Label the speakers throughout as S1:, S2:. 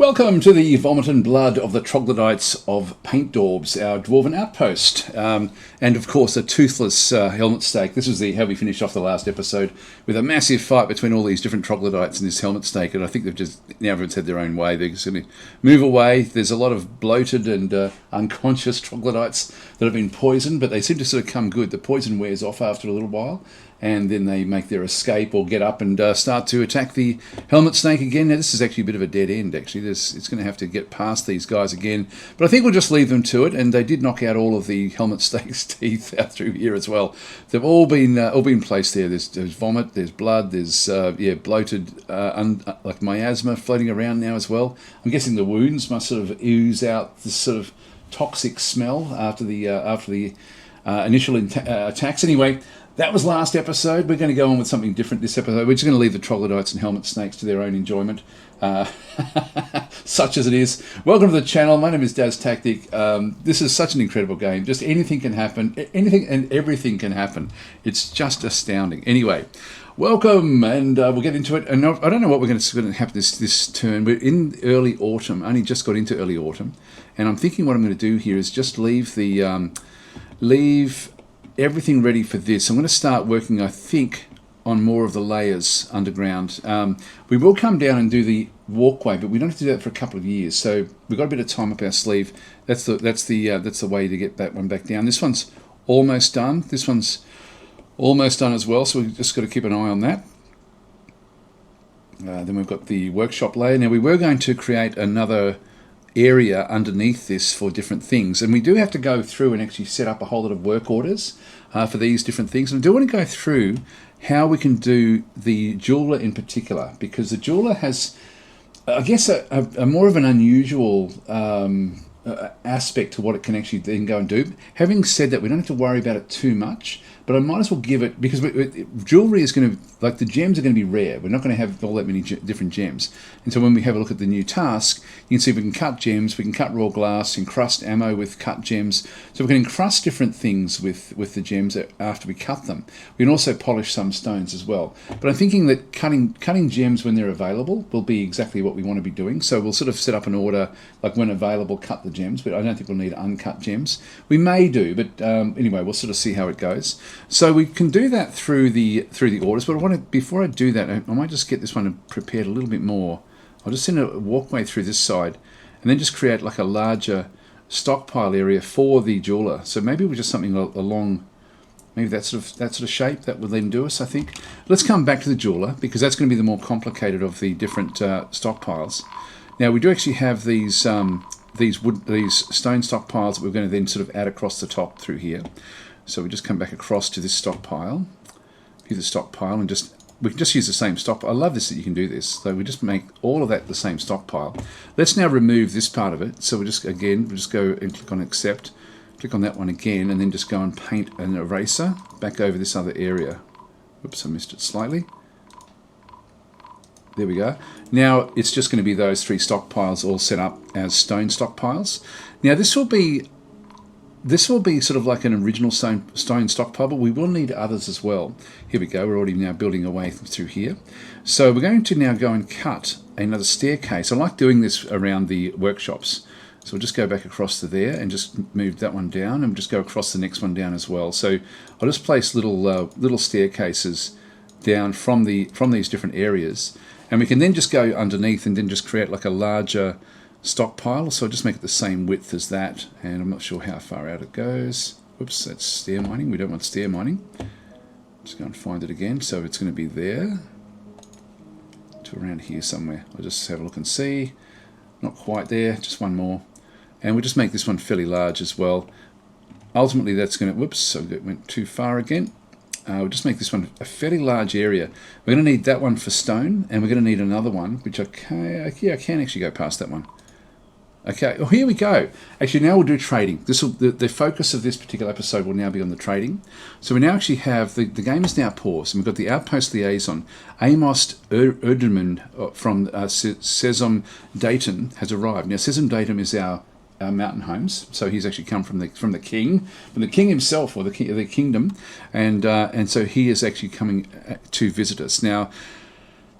S1: Welcome to the vomit and blood of the troglodytes of Paint Daubs, our dwarven outpost. And of course a toothless helmet stake. This is how we finished off the last episode, with a massive fight between all these different troglodytes and this helmet stake. And I think they've just, now everyone's had their own way. They're just going to move away. There's a lot of bloated and unconscious troglodytes that have been poisoned, but they seem to sort of come good. The poison wears off after a little while, and then they make their escape or get up and start to attack the helmet snake again. Now this is actually a bit of a dead end, actually. It's going to have to get past these guys again, but I think we'll just leave them to it. And they did knock out all of the helmet snake's teeth out through here as well. They've all been placed there. There's vomit, there's blood, there's bloated like miasma floating around now as well. I'm guessing the wounds must sort of ooze out this sort of toxic smell after the initial attacks. Anyway, that was last episode. We're going to go on with something different this episode. We're just going to leave the troglodytes and helmet snakes to their own enjoyment, such as it is. Welcome to the channel. My name is DasTactic. This is such an incredible game. Just anything can happen. Anything and everything can happen. It's just astounding. Anyway, welcome, and we'll get into it. And I don't know what we're going to happen this turn. We're in early autumn. Only just got into early autumn, and I'm thinking what I'm going to do here is just leave the everything ready for this. I'm going to start working, I think, on more of the layers underground. We will come down and do the walkway, but we don't have to do that for a couple of years. So we've got a bit of time up our sleeve. That's the way to get that one back down. This one's almost done. This one's almost done as well. So we've just got to keep an eye on that. Then we've got the workshop layer. Now we were going to create another area underneath this for different things, and we do have to go through and actually set up a whole lot of work orders for these different things. And I do want to go through how we can do the jeweler in particular, because the jeweler has, I guess, a more of an unusual aspect to what it can actually then go and do. Having said that, we don't have to worry about it too much, but I might as well give it, because jewelry is going to, like, the gems are going to be rare. We're not going to have all that many different gems. And so when we have a look at the new task, you can see we can cut gems, we can cut raw glass, encrust ammo with cut gems. So we can encrust different things with the gems after we cut them. We can also polish some stones as well. But I'm thinking that cutting gems when they're available will be exactly what we want to be doing. So we'll sort of set up an order, like when available, cut the gems, but I don't think we'll need uncut gems. We may do, but anyway, we'll sort of see how it goes. So we can do that through the orders, but I want to, before I do that, I might just get this one prepared a little bit more. I'll just send a walkway through this side, and then just create like a larger stockpile area for the jeweler. So maybe we'll just something along, maybe that sort of shape that would then do us, I think. Let's come back to the jeweler, because that's going to be the more complicated of the different stockpiles. Now we do actually have these stone stockpiles that we're going to then sort of add across the top through here. So we just come back across to this stockpile, view the stockpile, and we can just use the same stockpile. I love this that you can do this. So we just make all of that the same stockpile. Let's now remove this part of it. So we'll just go and click on accept, click on that one again, and then just go and paint an eraser back over this other area. Oops, I missed it slightly. There we go. Now it's just going to be those three stockpiles all set up as stone stockpiles. Now this will be sort of like an original stone stockpile, but we will need others as well. Here we go. We're already now building away through here. So we're going to now go and cut another staircase. I like doing this around the workshops. So we'll just go back across to there and just move that one down, and just go across the next one down as well. So I'll just place little staircases down from these different areas, and we can then just go underneath and then just create like a larger stockpile. So I'll just make it the same width as that, and I'm not sure how far out it goes. Whoops, that's stair mining. We don't want stair mining. Just go and find it again. So it's going to be there to around here somewhere. I'll just have a look and see. Not quite there, just one more, and we'll just make this one fairly large as well. Ultimately that's going to, whoops, so it went too far again. We'll just make this one a fairly large area. We're going to need that one for stone, and we're going to need another one, which I can actually go past that one. Okay, well, here we go. Actually, now we'll do trading. The focus of this particular episode will now be on the trading. So we now actually have, the game is now paused, and we've got the outpost liaison. Amos Erderman from Sesam Dayton has arrived. Now, Sesam Dayton is our mountain homes, so he's actually come from the king himself, or the kingdom, and so he is actually coming to visit us. Now,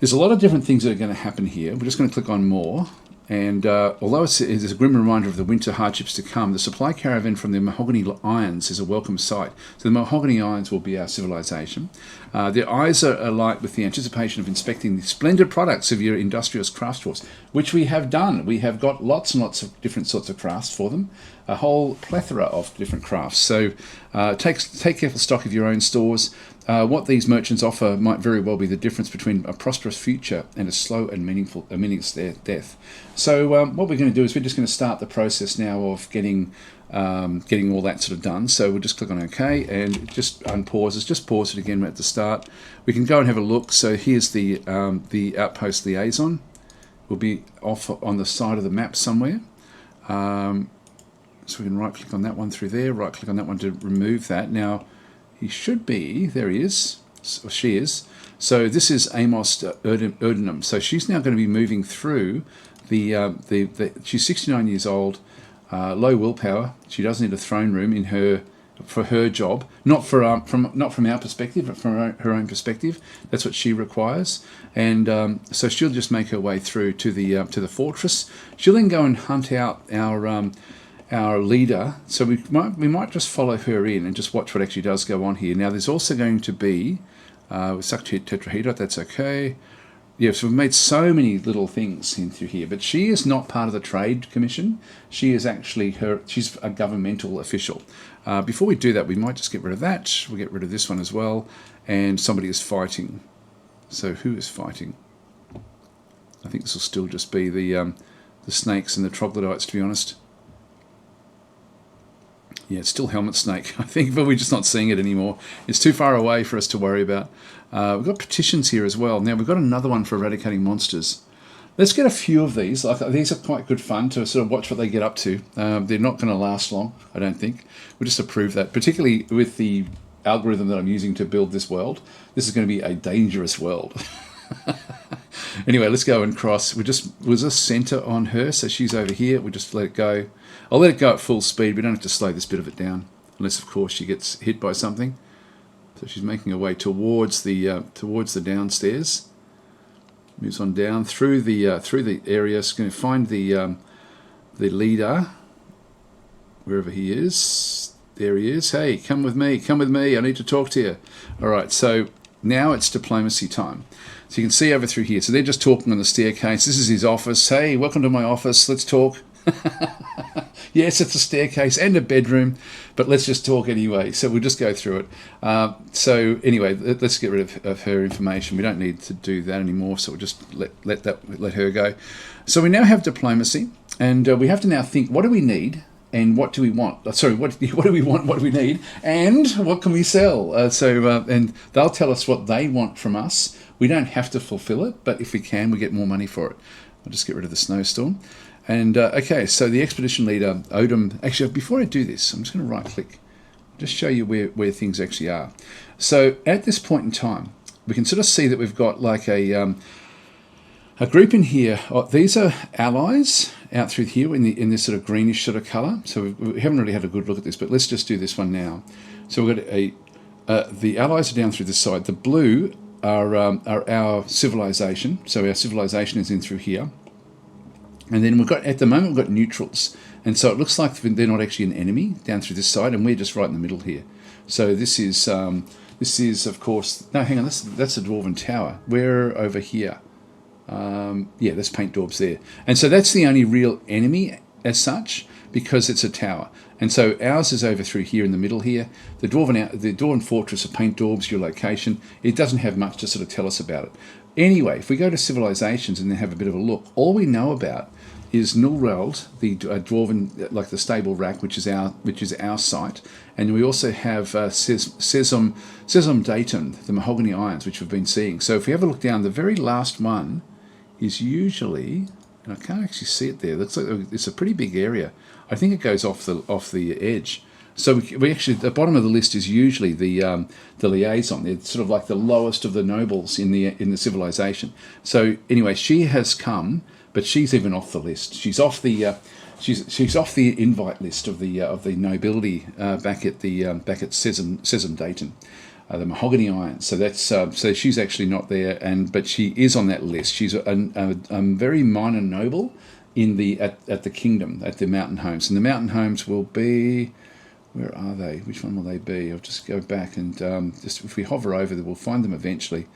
S1: there's a lot of different things that are going to happen here. We're just going to click on more. And although it's a grim reminder of the winter hardships to come, the supply caravan from the mahogany irons is a welcome sight. So the mahogany irons will be our civilization. Their eyes are alight with the anticipation of inspecting the splendid products of your industrious crafts dwarfs, which we have done. We have got lots and lots of different sorts of crafts for them, a whole plethora of different crafts. So take careful stock of your own stores. What these merchants offer might very well be the difference between a prosperous future and a slow and meaningless death. So what we're going to do is we're just going to start the process now of getting all that sort of done. So we'll just click on OK and it just unpauses. Just pause it again at the start. We can go and have a look. So here's the outpost liaison. Will be off on the side of the map somewhere. So we can right click on that one through there, right click on that one to remove that. Now he should be, there he is, or she is. So this is Amos Erdenham. So she's now going to be moving through she's 69 years old, low willpower. She doesn't need a throne room for her job, not from our perspective, but from her own perspective. That's what she requires, and so she'll just make her way through to the fortress. She'll then go and hunt out our leader. So we might just follow her in and just watch what actually does go on here. Now there's also going to be with suck tetrahedrite. That's okay. Yeah, so we've made so many little things in through here, but she is not part of the Trade Commission. She is actually she's a governmental official. Before we do that, we might just get rid of that. We'll get rid of this one as well. And somebody is fighting. So who is fighting? I think this will still just be the snakes and the troglodytes, to be honest. Yeah, it's still Helmet Snake, I think, but we're just not seeing it anymore. It's too far away for us to worry about. We've got petitions here as well. Now, we've got another one for eradicating monsters. Let's get a few of these. These are quite good fun to sort of watch what they get up to. They're not going to last long, I don't think. We'll just approve that, particularly with the algorithm that I'm using to build this world. This is going to be a dangerous world. Anyway, let's go and cross. We'll just center on her, so she's over here. We'll just let it go. I'll let it go at full speed. We don't have to slow this bit of it down, unless, of course, she gets hit by something. So she's making her way towards the downstairs. Moves on down through the area. She's going to find the leader, wherever he is. There he is. Hey, come with me. Come with me. I need to talk to you. All right. So now it's diplomacy time. So you can see over through here. So they're just talking on the staircase. This is his office. Hey, welcome to my office. Let's talk. Yes, it's a staircase and a bedroom, but let's just talk anyway. So we'll just go through it. So anyway, let's get rid of her information. We don't need to do that anymore. So we'll just let her go. So we now have diplomacy, and we have to now think: what do we need? And what do we want? Sorry, what do we want? What do we need? And what can we sell? And they'll tell us what they want from us. We don't have to fulfill it, but if we can, we get more money for it. I'll just get rid of the snowstorm. And okay, so the expedition leader, Odom. Actually, before I do this, I'm just going to right-click, just show you where things actually are. So at this point in time, we can sort of see that we've got like a group in here. These are allies out through here in this sort of greenish sort of colour. So we haven't really had a good look at this, but let's just do this one now. So we've got the allies are down through this side. The blue are our civilization. So our civilization is in through here. And then at the moment we've got neutrals. And so it looks like they're not actually an enemy down through this side, and we're just right in the middle here. So this is of course, no, hang on, that's a Dwarven Tower. We're over here. Yeah, there's paint daubs there. And so that's the only real enemy as such, because it's a tower. And so ours is over through here in the middle here. The Dwarven Fortress of paint daubs, your location. It doesn't have much to sort of tell us about it. Anyway, if we go to civilizations and then have a bit of a look, all we know about is Nulreld, the Dwarven, like the stable rack, which is our site, and we also have Sesam Dayton, the mahogany irons, which we've been seeing. So if we have a look down, the very last one is usually, and I can't actually see it there. Looks like it's a pretty big area. I think it goes off the edge. So we actually, the bottom of the list is usually the liaison. It's sort of like the lowest of the nobles in the civilization. So anyway, she has come, but she's even off the list. She's off the she's off the invite list of the nobility back at Sesam Dayton, the mahogany irons. So that's so she's actually not there, but she is on that list. She's a very minor noble in the at the kingdom, at the mountain homes. And the mountain homes will be, where are they? Which one will they be? I'll just go back and just if we hover over them, we'll find them eventually.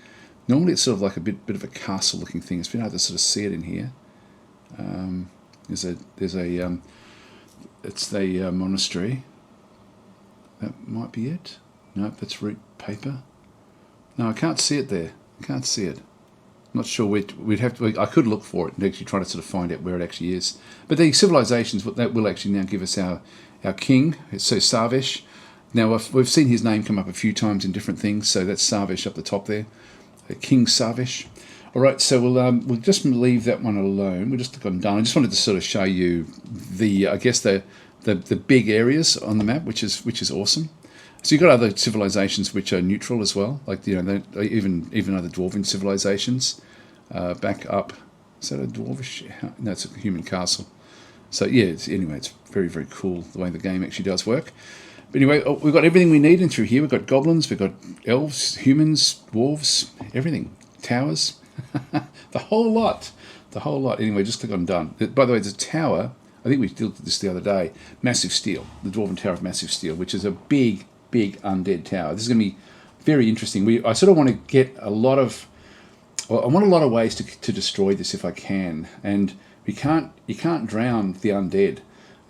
S1: Normally it's sort of like a bit of a castle looking thing. It's been hard to sort of see it in here. It's the monastery. That might be it. Nope, that's root paper. No, I can't see it there. I can't see it. Not sure. We'd have to. I could look for it and actually try to sort of find out where it actually is. But the civilizations that will actually now give us our king. So Sarvesh. Now we've seen his name come up a few times in different things. So that's Sarvesh up the top there, King Sarvesh. All right. So we'll just leave that one alone. We'll just click on done. I just wanted to sort of show you the big areas on the map, which is awesome. So you've got other civilizations which are neutral as well, like even other dwarven civilizations. Back up, is that a dwarvish? No, it's a human castle. So yeah, it's very, very cool the way the game actually does work. But anyway, we've got everything we need in through here. We've got goblins, we've got elves, humans, dwarves, everything, towers, the whole lot. Anyway, just click on done. By the way, the tower. I think we did this the other day. Massive Steel, the Dwarven Tower of Massive Steel, which is a big undead tower. This is going to be very interesting. I sort of want to get I want a lot of ways to destroy this if I can, and you can't drown the undead.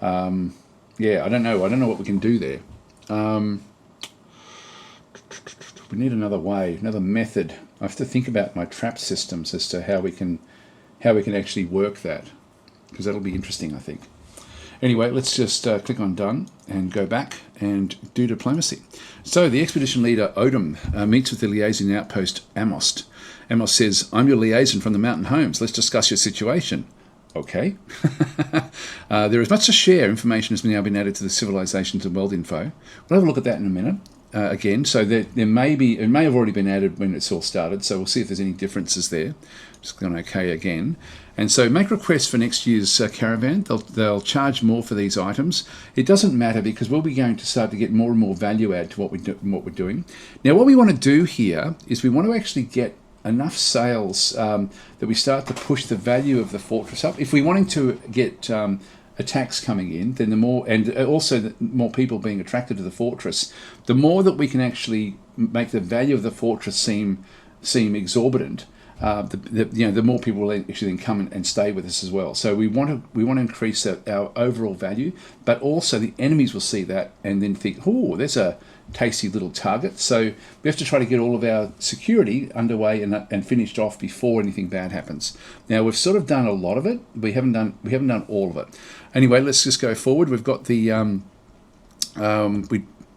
S1: I don't know what we can do there. We need another way, another method. I have to think about my trap systems as to how we can actually work that, because that'll be interesting, I think. Anyway, let's just click on done and go back and do diplomacy. So the expedition leader, Odom, meets with the liaison outpost, Amos. Amos says, I'm your liaison from the mountain homes. Let's discuss your situation. Okay. There is much to share. Information has now been added to the civilizations and world info. We'll have a look at that in a minute. Again, so it may have already been added when it's all started, so we'll see if there's any differences there. Just click on OK again. And so make requests for next year's caravan. They'll charge more for these items. It doesn't matter because we'll be going to start to get more and more value add to what we're doing. Now, what we want to do here is we want to actually get enough sales that we start to push the value of the fortress up. If we're wanting to get attacks coming in, then the more, and also the more people being attracted to the fortress, the more that we can actually make the value of the fortress seem exorbitant. The more people will actually then come and stay with us as well. So we want to increase our overall value, but also the enemies will see that and then think, oh, there's a tasty little target. So we have to try to get all of our security underway and finished off before anything bad happens. Now we've sort of done a lot of it. We haven't done all of it. Anyway, let's just go forward. We've got the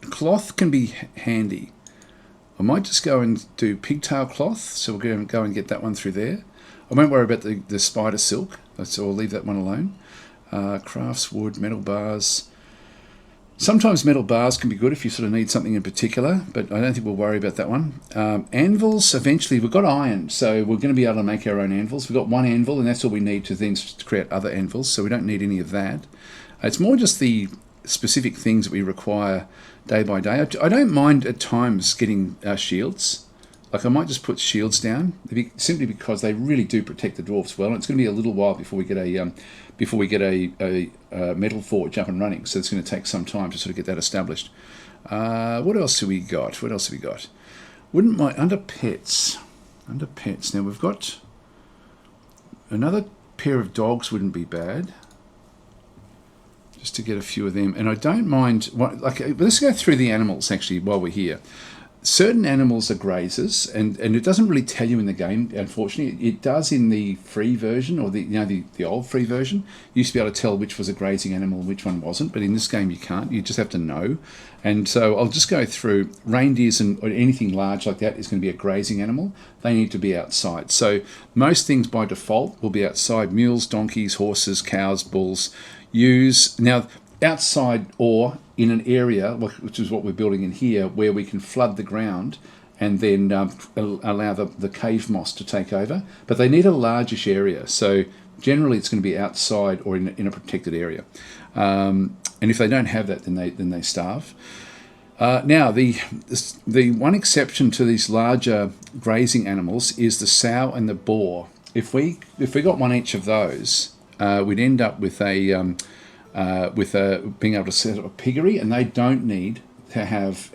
S1: cloth can be handy. I might just go and do pigtail cloth, so we're going to go and get that one through there. I won't worry about the spider silk, so I'll leave that one alone. Crafts, wood, metal bars. Sometimes metal bars can be good if you sort of need something in particular, but I don't think we'll worry about that one. Anvils, eventually, we've got iron, so we're going to be able to make our own anvils. We've got one anvil, and that's all we need to then create other anvils, so we don't need any of that. It's more just the specific things that we require day by day. I don't mind at times getting shields. Like I might just put shields down simply because they really do protect the dwarves well. And it's going to be a little while before we get a metal forge up and running. So it's going to take some time to sort of get that established. What else have we got? Wouldn't mind under pets. Now we've got another pair of dogs. Wouldn't be bad. Just to get a few of them, and I don't mind. Let's go through the animals actually while we're here. Certain animals are grazers, and it doesn't really tell you in the game. Unfortunately, it does in the free version or the old free version. You used to be able to tell which was a grazing animal and which one wasn't, but in this game you can't. You just have to know. And so I'll just go through reindeers or anything large like that is going to be a grazing animal. They need to be outside. So most things by default will be outside: mules, donkeys, horses, cows, bulls. Now outside or in an area, which is what we're building in here, where we can flood the ground and then allow the cave moss to take over. But they need a largish area, so generally it's going to be outside or in a protected area. And if they don't have that, then they starve. Now the one exception to these larger grazing animals is the sow and the boar. If we got one each of those. we'd end up with a being able to set up a piggery, and they don't need to have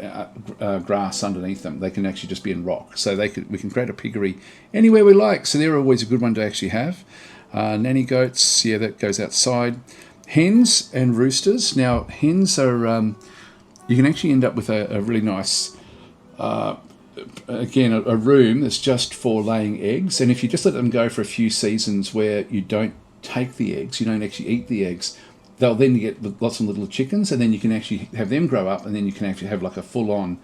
S1: grass underneath them. They can actually just be in rock. So we can create a piggery anywhere we like. So they're always a good one to actually have. Nanny goats, yeah, that goes outside. Hens and roosters. Now, hens are, you can actually end up with a really nice, again, a room that's just for laying eggs. And if you just let them go for a few seasons where you don't take the eggs, you don't actually eat the eggs, they'll then get lots of little chickens, and then you can actually have them grow up, and then you can actually have like a full-on,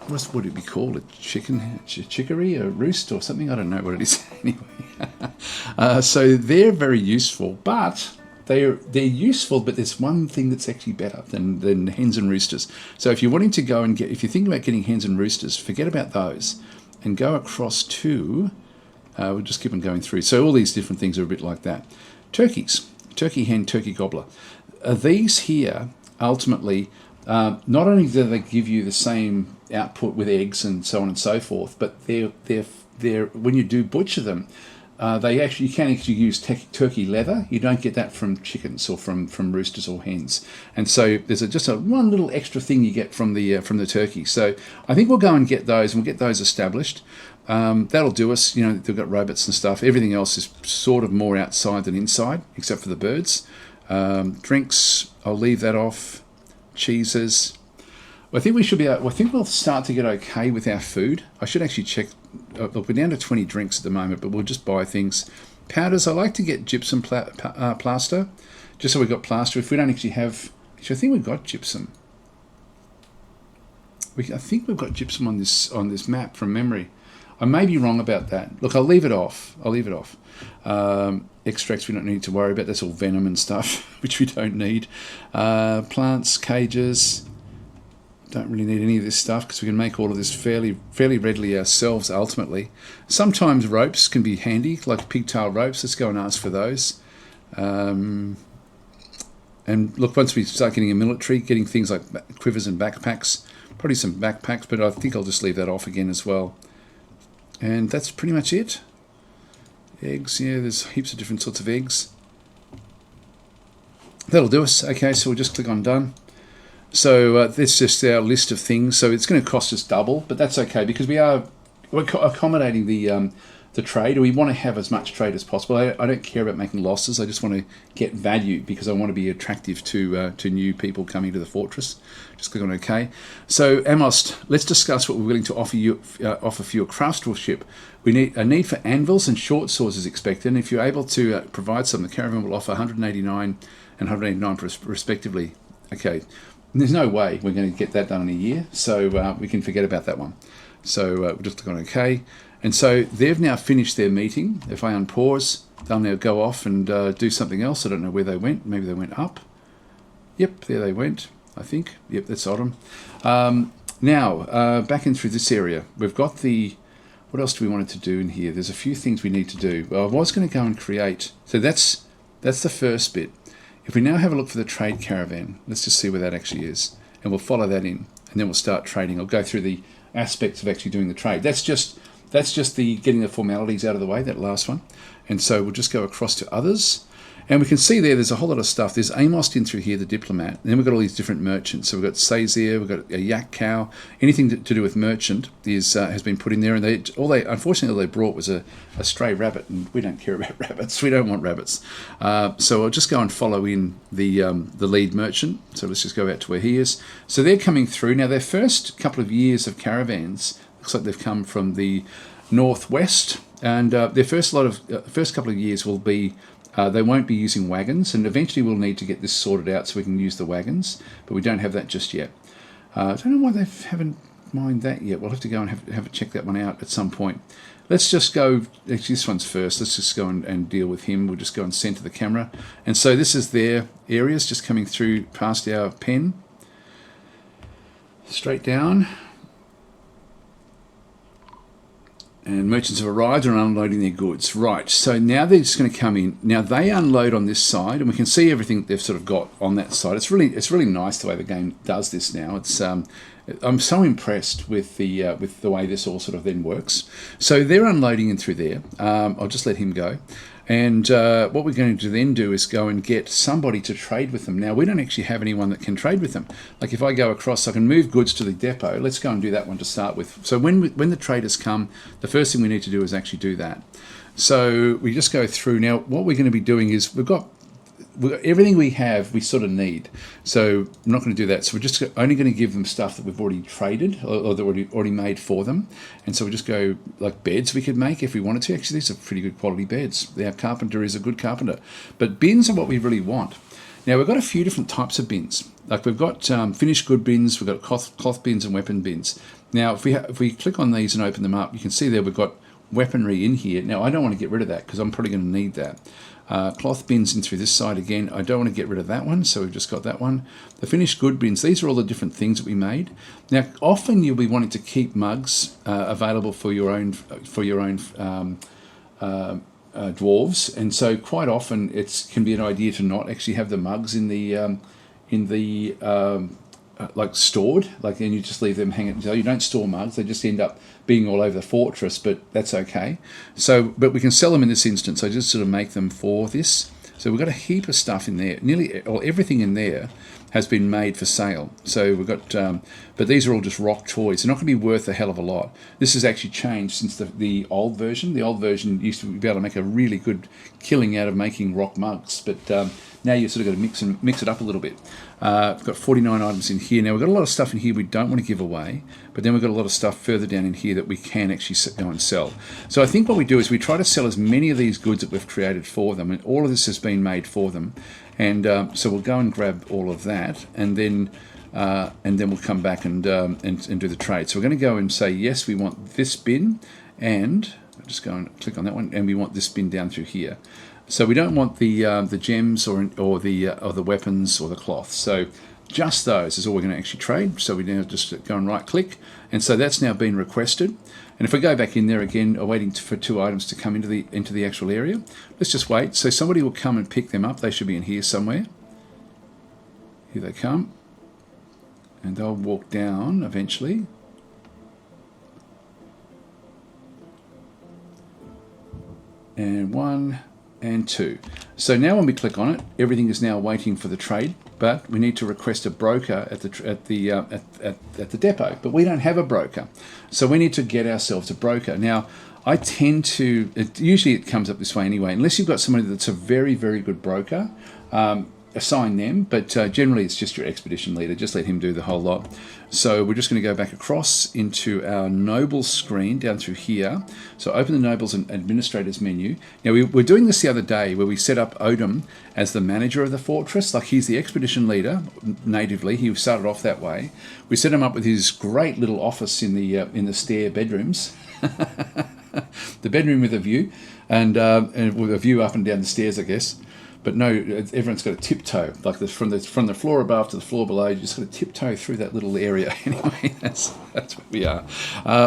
S1: what would it be called? A chickery, a roost or something? I don't know what it is anyway. So they're very useful, but they're useful, but there's one thing that's actually better than hens and roosters. So if you're wanting to go and if you think about getting hens and roosters, forget about those and go across to, we'll just keep on going through. So all these different things are a bit like that. Turkeys. Turkey hen, turkey gobbler. These here, ultimately, not only do they give you the same output with eggs and so on and so forth, but they're when you do butcher them, you can actually use turkey leather. You don't get that from chickens or from roosters or hens. And so there's just one little extra thing you get from the turkey. So I think we'll go and get those, and we'll get those established. That'll do us. You know, they've got rabbits and stuff. Everything else is sort of more outside than inside, except for the birds. Drinks, I'll leave that off. Cheeses. I think we should be. I think we'll start to get okay with our food. I should actually check. Look, we're down to 20 drinks at the moment, but we'll just buy things. Powders. I like to get gypsum plaster, just so we've got plaster. If we don't actually have, actually, I think we've got gypsum. I think we've got gypsum on this map from memory. I may be wrong about that. Look, I'll leave it off. Extracts we don't need to worry about. That's all venom and stuff, which we don't need. Plants, cages. Don't really need any of this stuff because we can make all of this fairly readily ourselves ultimately. Sometimes ropes can be handy, like pigtail ropes. Let's go and ask for those. And look, once we start getting a military, getting things like quivers and backpacks, probably some backpacks, but I think I'll just leave that off again as well. And that's pretty much it. Eggs, yeah, there's heaps of different sorts of eggs. That'll do us. Okay, so we'll just click on done. So that's just our list of things. So it's going to cost us double, but that's okay because we're accommodating the trade. We want to have as much trade as possible. I don't care about making losses. I just want to get value because I want to be attractive to new people coming to the fortress. Just click on OK. So Amos, let's discuss what we're willing to offer for your craftsmanship. We need a need for anvils and short swords is expected. And if you're able to provide some, the caravan will offer 189 and 189 respectively. Okay. There's no way we're going to get that done in a year, so we can forget about that one. So we'll just click on OK. And so they've now finished their meeting. If I unpause, they'll now go off and do something else. I don't know where they went. Maybe they went up. Yep, there they went, I think. Yep, that's Autumn. Now, back in through this area, we've got the... What else do we want to do in here? There's a few things we need to do. Well, I was going to go and create... So that's the first bit. If we now have a look for the trade caravan, let's just see where that actually is. And we'll follow that in. And then we'll start trading. I'll go through the aspects of actually doing the trade. That's just the getting the formalities out of the way, that last one. And so we'll just go across to others. And we can see there's a whole lot of stuff. There's Amos in through here, the diplomat. And then we've got all these different merchants. So we've got Sazier, we've got a yak cow. Anything to do with merchant has been put in there. And unfortunately, all they brought was a stray rabbit. And we don't care about rabbits. We don't want rabbits. So I'll just go and follow in the lead merchant. So let's just go out to where he is. So they're coming through. Now, their first couple of years of caravans, looks like they've come from the northwest. And their first couple of years will be... they won't be using wagons, and eventually we'll need to get this sorted out so we can use the wagons, but we don't have that just yet. I don't know why they haven't mined that yet. We'll have to go and have check that one out at some point. Let's just go, actually this one's first, let's just go and deal with him. We'll just go and center the camera. And so this is their areas, just coming through past our pen. Straight down. And merchants have arrived and are unloading their goods. Right, so now they're just going to come in. Now they unload on this side, and we can see everything they've sort of got on that side. It's really nice the way the game does this now. It's I'm so impressed with the way this all sort of then works. So they're unloading in through there. I'll just let him go. And what we're going to then do is go and get somebody to trade with them. Now, we don't actually have anyone that can trade with them. Like if I go across, I can move goods to the depot. Let's go and do that one to start with. So when the traders come, the first thing we need to do is actually do that. So we just go through. Now, what we're going to be doing is we've got everything we have, we sort of need. So I'm not going to do that. So we're just only going to give them stuff that we've already traded or that we've already made for them. And so we just go like beds we could make if we wanted to. Actually, these are pretty good quality beds. Our carpenter is a good carpenter. But bins are what we really want. Now, we've got a few different types of bins. Like we've got finished good bins, we've got cloth bins and weapon bins. Now, if we click on these and open them up, you can see there we've got weaponry in here. Now, I don't want to get rid of that because I'm probably going to need that. Cloth bins in through this side again. I don't want to get rid of that one, so we've just got that one. The finished good bins, these are all the different things that we made. Now, often you'll be wanting to keep mugs available for your own dwarves, and so quite often it can be an idea to not actually have the mugs in the like stored, like, and you just leave them hanging. So you don't store mugs; they just end up being all over the fortress. But that's okay. So, but we can sell them in this instance. I just sort of make them for this. So we've got a heap of stuff in there. Nearly or everything in there has been made for sale. So we've got, but these are all just rock toys. They're not going to be worth a hell of a lot. This has actually changed since the old version. The old version used to be able to make a really good killing out of making rock mugs, but now you've sort of got to mix it up a little bit. We've got 49 items in here. Now we've got a lot of stuff in here we don't want to give away, but then we've got a lot of stuff further down in here that we can actually go and sell. So I think what we do is we try to sell as many of these goods that we've created for them, and all of this has been made for them. And so we'll go and grab all of that, and then we'll come back and do the trade. So we're going to go and say yes, we want this bin, and I'll just go and click on that one, and we want this bin down through here. So we don't want the gems or the weapons or the cloth. So just those is all we're going to actually trade. So we now just go and right click, and so that's now been requested. And if we go back in there again, waiting for 2 items to come into the actual area, let's just wait. So somebody will come and pick them up. They should be in here somewhere. Here they come, and they'll walk down eventually. And 1 and 2. So now when we click on it, everything is now waiting for the trade, but we need to request a broker at the depot. But we don't have a broker, so we need to get ourselves a broker. Now, I tend to usually it comes up this way anyway, unless you've got somebody that's a very, very good broker. Assign them, but generally it's just your expedition leader. Just let him do the whole lot. So we're just going to go back across into our nobles screen down through here. So open the nobles and administrators menu. Now we were doing this the other day where we set up Odom as the manager of the fortress. Like he's the expedition leader natively. He started off that way. We set him up with his great little office in the stair bedrooms. The bedroom with a view, and with a view up and down the stairs, I guess. But no, everyone's got to tiptoe, like from the floor above to the floor below. You just got to tiptoe through that little area. Anyway, that's where we are.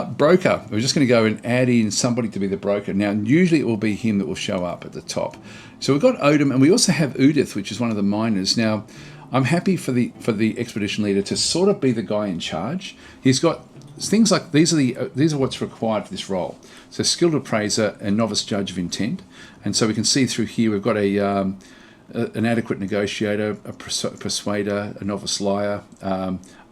S1: Broker. We're just going to go and add in somebody to be the broker. Now, usually it will be him that will show up at the top. So we've got Odom, and we also have Udith, which is one of the miners. Now, I'm happy for the expedition leader to sort of be the guy in charge. He's got things like these are what's required for this role. So skilled appraiser and novice judge of intent, and so we can see through here we've got an adequate negotiator, a persuader, a novice liar,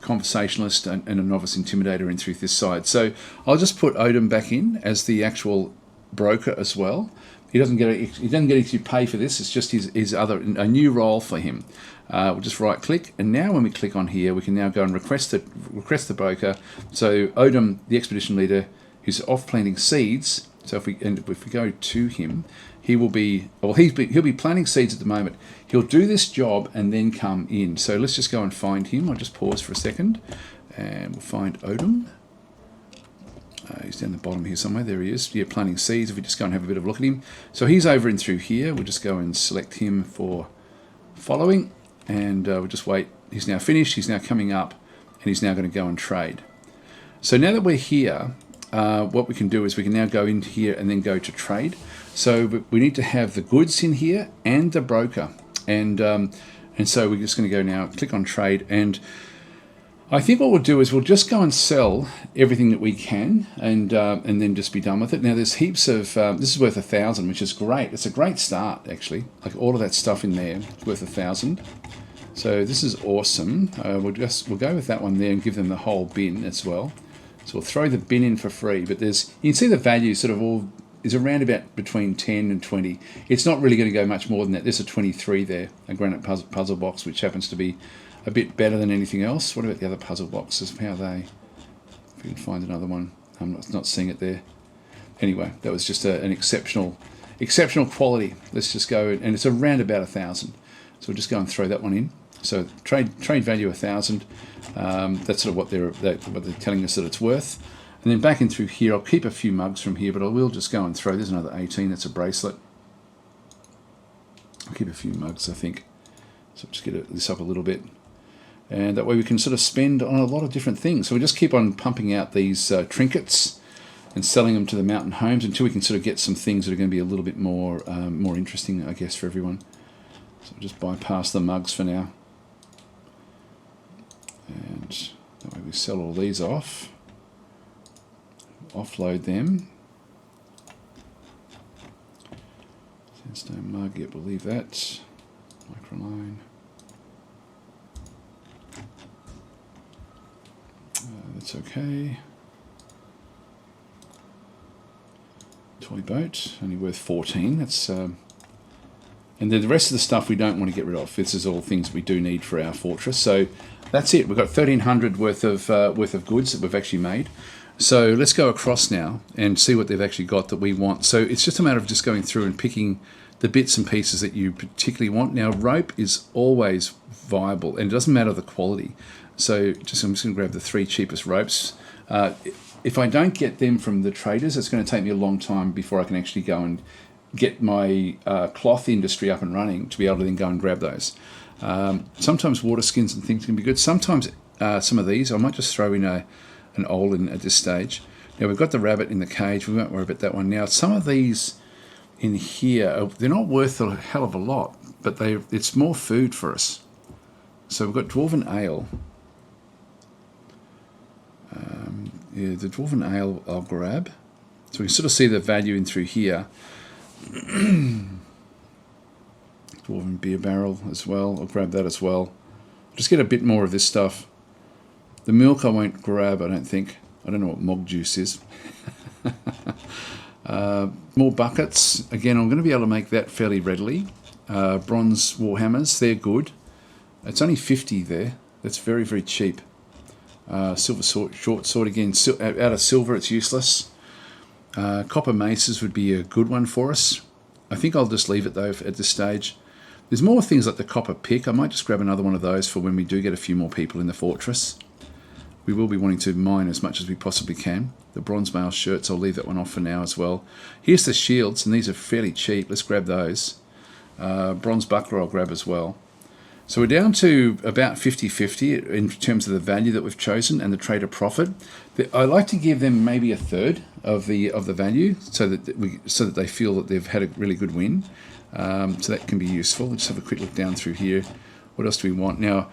S1: conversationalist, and a novice intimidator in through this side. So I'll just put Odom back in as the actual broker as well. He doesn't get to pay for this. It's just a new role for him. We'll just right click, and now when we click on here, we can now go and request the broker. So Odom, the expedition leader, who's off planting seeds. So if we go to him, he'll be planting seeds at the moment. He'll do this job and then come in. So let's just go and find him. I'll just pause for a second, and we'll find Odom. He's down the bottom here somewhere. There he is. Yeah, planting seeds. If we just go and have a bit of a look at him. So he's over in through here. We'll just go and select him for following. And we'll just wait. He's now finished. He's now coming up. And he's now going to go and trade. So now that we're here, what we can do is we can now go in here and then go to trade. So we need to have the goods in here and the broker. And so we're just going to go now, click on trade. And I think what we'll do is we'll just go and sell everything that we can, and then just be done with it. Now there's heaps of this is worth 1,000, which is great. It's a great start actually. Like all of that stuff in there is worth 1,000. So this is awesome. We'll go with that one there and give them the whole bin as well. So we'll throw the bin in for free. But you can see the value sort of all is around about between 10 and 20. It's not really going to go much more than that. There's a 23 there, a granite puzzle box, which happens to be a bit better than anything else. What about the other puzzle boxes? How are they? If we can find another one. I'm not seeing it there. Anyway, that was just an exceptional quality. Let's just go, and it's around about 1,000. So we'll just go and throw that one in. So trade value 1,000. That's sort of what they're telling us that it's worth. And then back in through here, I'll keep a few mugs from here, but I will just go and throw. There's another 18. That's a bracelet. I'll keep a few mugs, I think. So just get this up a little bit. And that way we can sort of spend on a lot of different things. So we just keep on pumping out these trinkets and selling them to the mountain homes until we can sort of get some things that are going to be a little bit more interesting, I guess, for everyone. So we'll just bypass the mugs for now. And that way we sell all these off. Offload them. Sandstone mug, yep, we'll leave that. Microline. That's okay. Toy boat, only worth 14. That's and then the rest of the stuff we don't want to get rid of. This is all things we do need for our fortress. So that's it. We've got 1,300 worth of goods that we've actually made. So let's go across now and see what they've actually got that we want. So it's just a matter of just going through and picking the bits and pieces that you particularly want. Now rope is always viable, and it doesn't matter the quality. So I'm just going to grab the 3 cheapest ropes. If I don't get them from the traders, it's going to take me a long time before I can actually go and get my cloth industry up and running to be able to then go and grab those. Sometimes water skins and things can be good. Sometimes some of these, I might just throw in an Olin at this stage. Now we've got the rabbit in the cage. We won't worry about that one now. Some of these in here, they're not worth a hell of a lot, but it's more food for us. So we've got Dwarven Ale. Yeah, the Dwarven Ale I'll grab. So we can sort of see the value in through here. Dwarven Beer Barrel as well. I'll grab that as well. Just get a bit more of this stuff. The milk I won't grab, I don't think. I don't know what mog juice is. More buckets. Again, I'm going to be able to make that fairly readily. Bronze warhammers, they're good. It's only 50 there. That's very, very cheap. Silver sword, short sword again. Out of silver, it's useless. Copper maces would be a good one for us. I think I'll just leave it though at this stage. There's more things like the copper pick. I might just grab another one of those for when we do get a few more people in the fortress. We will be wanting to mine as much as we possibly can. The bronze mail shirts, I'll leave that one off for now as well. Here's the shields, and these are fairly cheap. Let's grab those. Bronze buckler I'll grab as well. So we're down to about 50-50 in terms of the value that we've chosen and the trader profit. I like to give them maybe a third of the value so that they feel that they've had a really good win. So that can be useful. Let's have a quick look down through here. What else do we want now?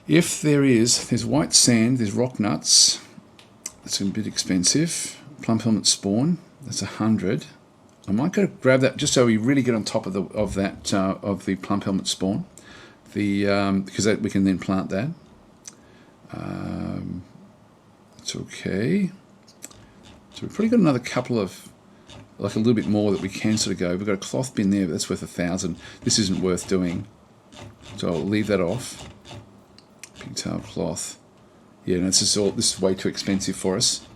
S1: If there's white sand, there's rock nuts. That's a bit expensive. Plum helmet spawn. That's 100. I might go grab that just so we really get on top of the plum helmet spawn. Because we can then plant that. It's okay. So we've probably got another couple of, like a little bit more that we can sort of go. We've got a cloth bin there, but that's worth 1,000. This isn't worth doing. So I'll leave that off. Pigtail cloth. Yeah, no, this is way too expensive for us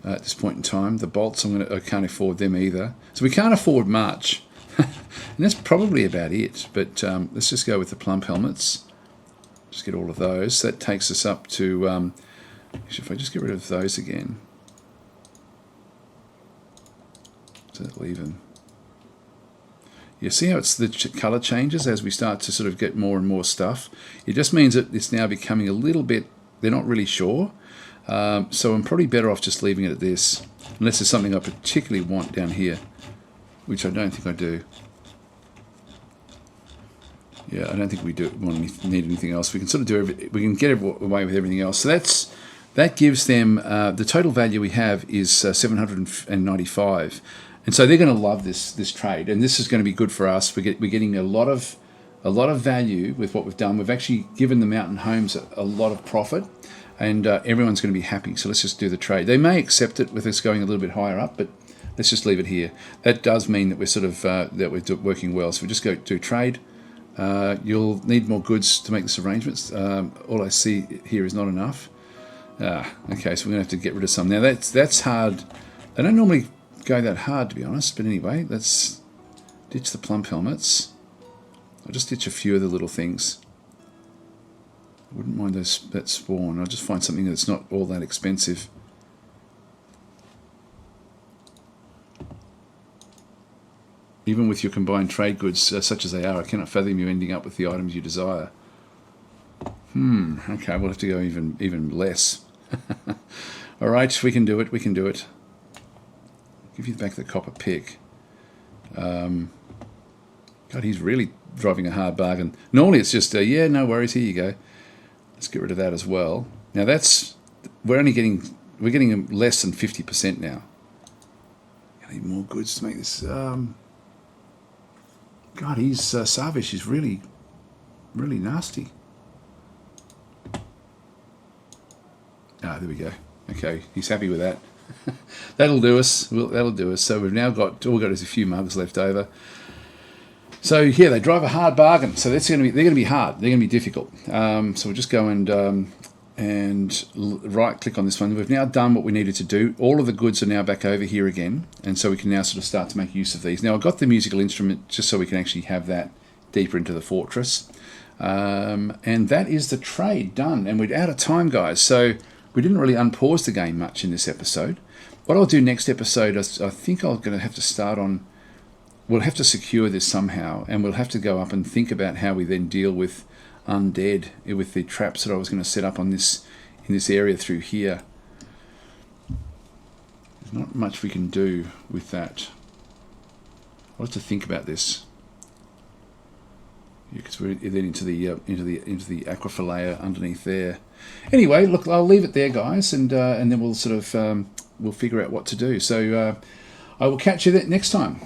S1: at this point in time. The bolts, I can't afford them either. So we can't afford much. And that's probably about it, but let's just go with the plump helmets. Just get all of those. That takes us up to, if I just get rid of those again, does that leave them? You see how it's the colour changes as we start to sort of get more and more stuff? It just means that it's now becoming a little bit, they're not really sure. So I'm probably better off just leaving it at this, unless there's something I particularly want down here, which I don't think I do. Yeah, I don't think we need anything else. We can sort of we can get away with everything else. So that gives them the total value we have is 795, and so they're going to love this trade, and this is going to be good for us. We're getting a lot of value with what we've done. We've actually given the mountain homes a lot of profit, and everyone's going to be happy. So let's just do the trade. They may accept it with us going a little bit higher up, but let's just leave it here. That does mean that we're sort of that we're working well. So we just go do trade. You'll need more goods to make this arrangements. All I see here is not enough. Okay, so we're going to have to get rid of some. Now that's hard. They don't normally go that hard, to be honest. But anyway, let's ditch the plump helmets. I'll just ditch a few of the little things. I wouldn't mind that spawn. I'll just find something that's not all that expensive. Even with your combined trade goods, such as they are, I cannot fathom you ending up with the items you desire. Okay, we'll have to go even less. All right, we can do it. We can do it. Give you back the copper pick. God, he's really driving a hard bargain. Normally it's just, yeah, no worries, here you go. Let's get rid of that as well. Now we're getting less than 50% now. I need more goods to make this. God, he's Savish. He's really, really nasty. There we go. Okay, he's happy with that. That'll do us. That'll do us. So we've now got all we've got is a few mugs left over. So yeah, they drive a hard bargain. So they're going to be hard. They're going to be difficult. So we'll just go and right click on this one. We've now done what we needed to do. All of the goods are now back over here again, and so we can now sort of start to make use of these. Now I've got the musical instrument just so we can actually have that deeper into the fortress, and that is the trade done. And we're out of time, guys, so we didn't really unpause the game much in this episode. What I'll do next episode is I think I'm going to have to start on. We'll have to secure this somehow, and we'll have to go up and think about how we then deal with undead, with the traps that I was going to set up on this in this area through here. There's not much we can do with that. I'll have to think about this, because we're then into the aquifer layer underneath there. Anyway, look, I'll leave it there, guys, and then we'll sort of we'll figure out what to do. So I will catch you next time.